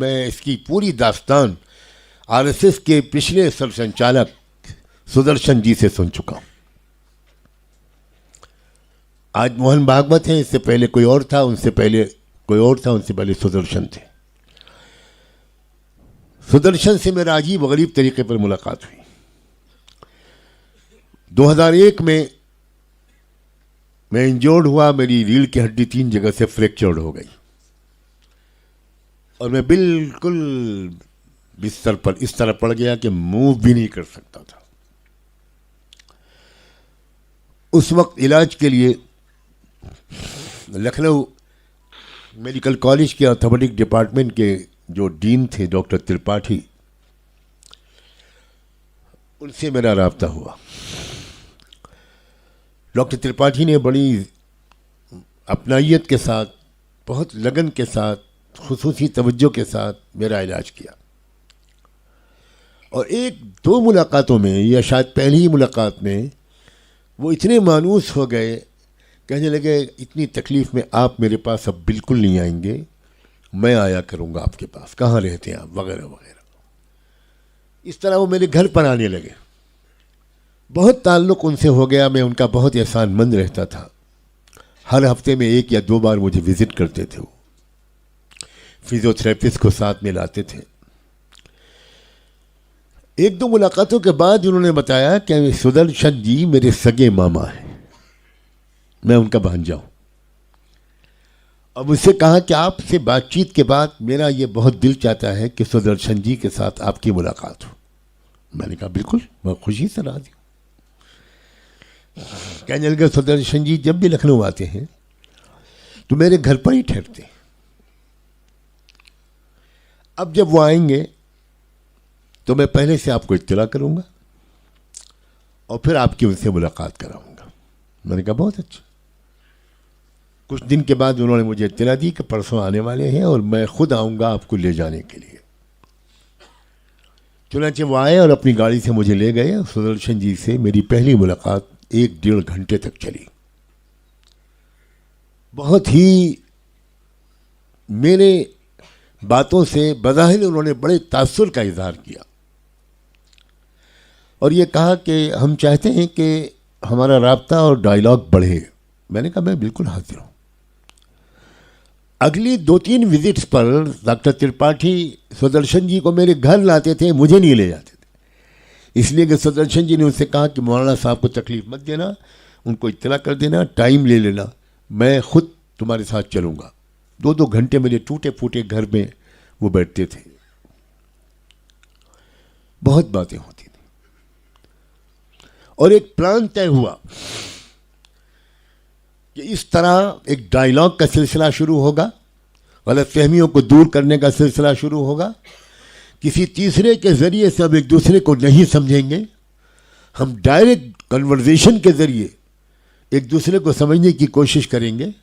मैं इसकी पूरी दास्तान आरएसएस के पिछले सरसंचालक सुदर्शन जी से सुन चुका हूं। आज मोहन भागवत हैं, इससे पहले कोई और था, उनसे पहले कोई और था, उनसे पहले सुदर्शन थे। सुदर्शन से मेरा अजीब गरीब तरीके पर मुलाकात हुई। 2001 में मैं इंजर्ड हुआ, मेरी रीढ़ की हड्डी 3 जगह से फ्रैक्चर्ड हो गई और मैं बिल्कुल बिस्तर पर इस तरह पड़ गया कि मूव भी नहीं कर सकता था। उस वक्त इलाज के लिए लखनऊ मेडिकल कॉलेज के ऑर्थोपेडिक डिपार्टमेंट के जो डीन थे डॉक्टर त्रिपाठी, उनसे मेरा राब्ता हुआ। डॉक्टर त्रिपाठी ने बड़ी अपनाइयत के साथ, बहुत लगन के साथ, खुसूसी तवज्जो के साथ मेरा इलाज किया और 1-2 मुलाकातों में या शायद पहली ही मुलाकात में वो इतने मानूस हो गए, कहने लगे इतनी तकलीफ़ में आप मेरे पास अब बिल्कुल नहीं आएंगे, मैं आया करूँगा आपके पास, कहाँ रहते हैं आप, वगैरह वगैरह। इस तरह वो मेरे घर पर आने लगे। बहुत ताल्लुक़ उनसे हो गया, मैं उनका बहुत एहसानमंद रहता था। हर हफ्ते में 1 या 2 बार मुझे विज़िट करते थे वो। फिजियोथेरेपिस्ट को साथ में लाते थे। 1-2 मुलाकातों के बाद उन्होंने बताया कि सुदर्शन जी मेरे सगे मामा हैं, मैं उनका भांजा हूँ। अब उससे कहा कि आपसे बातचीत के बाद मेरा ये बहुत दिल चाहता है कि सुदर्शन जी के साथ आपकी मुलाकात हो। मैंने कहा बिल्कुल, मैं खुशी से राजी हूँ। कहने लगे सुदर्शन जी जब भी लखनऊ आते हैं तो मेरे घर पर ही ठहरते हैं। अब जब वो आएंगे तो मैं पहले से आपको इत्तला करूंगा और फिर आपकी उनसे मुलाकात कराऊंगा। मैंने कहा बहुत अच्छा। कुछ दिन के बाद उन्होंने मुझे इत्तला दी कि परसों आने वाले हैं और मैं खुद आऊंगा आपको ले जाने के लिए। चुनांचे वो आए और अपनी गाड़ी से मुझे ले गए। सुदर्शन जी से मेरी पहली मुलाकात 1-1.5 घंटे तक चली। बहुत ही मेरे बातों से बज़ाहिर उन्होंने बड़े तासुर का इजहार किया और ये कहा कि हम चाहते हैं कि हमारा राब्ता और डायलॉग बढ़े। मैंने कहा मैं बिल्कुल हाजिर हूँ। अगली 2-3 विजिट्स पर डॉक्टर त्रिपाठी सुदर्शन जी को मेरे घर लाते थे, मुझे नहीं ले जाते थे, इसलिए कि सुदर्शन जी ने उनसे कहा कि मौलाना साहब को तकलीफ़ मत देना, उनको इत्तला कर देना, टाइम ले लेना, मैं खुद तुम्हारे साथ चलूँगा। 2-2 घंटे मेरे टूटे फूटे घर में वो बैठते थे। बहुत बातें होती थी और एक प्लान तय हुआ कि इस तरह एक डायलॉग का सिलसिला शुरू होगा, गलतफहमियों को दूर करने का सिलसिला शुरू होगा। किसी तीसरे के ज़रिए से हम एक दूसरे को नहीं समझेंगे, हम डायरेक्ट कन्वर्सेशन के ज़रिए एक दूसरे को समझने की कोशिश करेंगे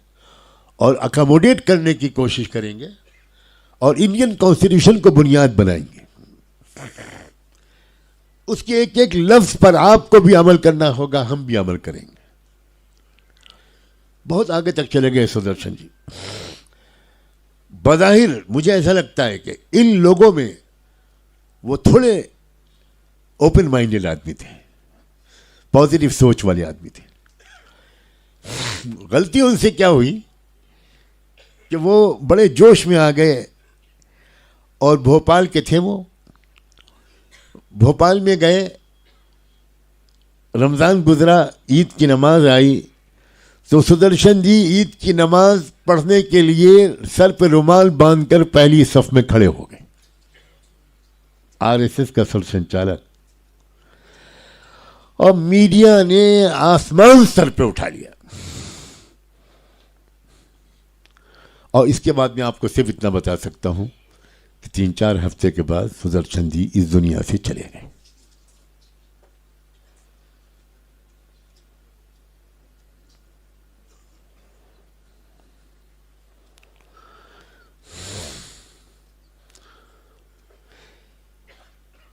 और अकोमोडेट करने की कोशिश करेंगे और इंडियन कॉन्स्टिट्यूशन को बुनियाद बनाएंगे। उसके एक एक लफ्ज़ पर आपको भी अमल करना होगा, हम भी अमल करेंगे। बहुत आगे तक चले गए सुदर्शन जी। बज़ाहिर मुझे ऐसा लगता है कि इन लोगों में वो थोड़े ओपन माइंडेड आदमी थे, पॉजिटिव सोच वाले आदमी थे। गलती उनसे क्या हुई कि वो बड़े जोश में आ गए और भोपाल के थे, वो भोपाल में गए, रमज़ान गुजरा, ईद की नमाज आई तो सुदर्शन जी ईद की नमाज पढ़ने के लिए सर पे रुमाल बांधकर पहली सफ में खड़े हो गए। आरएसएस का सरसंचालक और मीडिया ने आसमान सर पे उठा लिया। और इसके बाद मैं आपको सिर्फ इतना बता सकता हूं कि 3-4 हफ्ते के बाद सुदर्शन जी इस दुनिया से चले गए।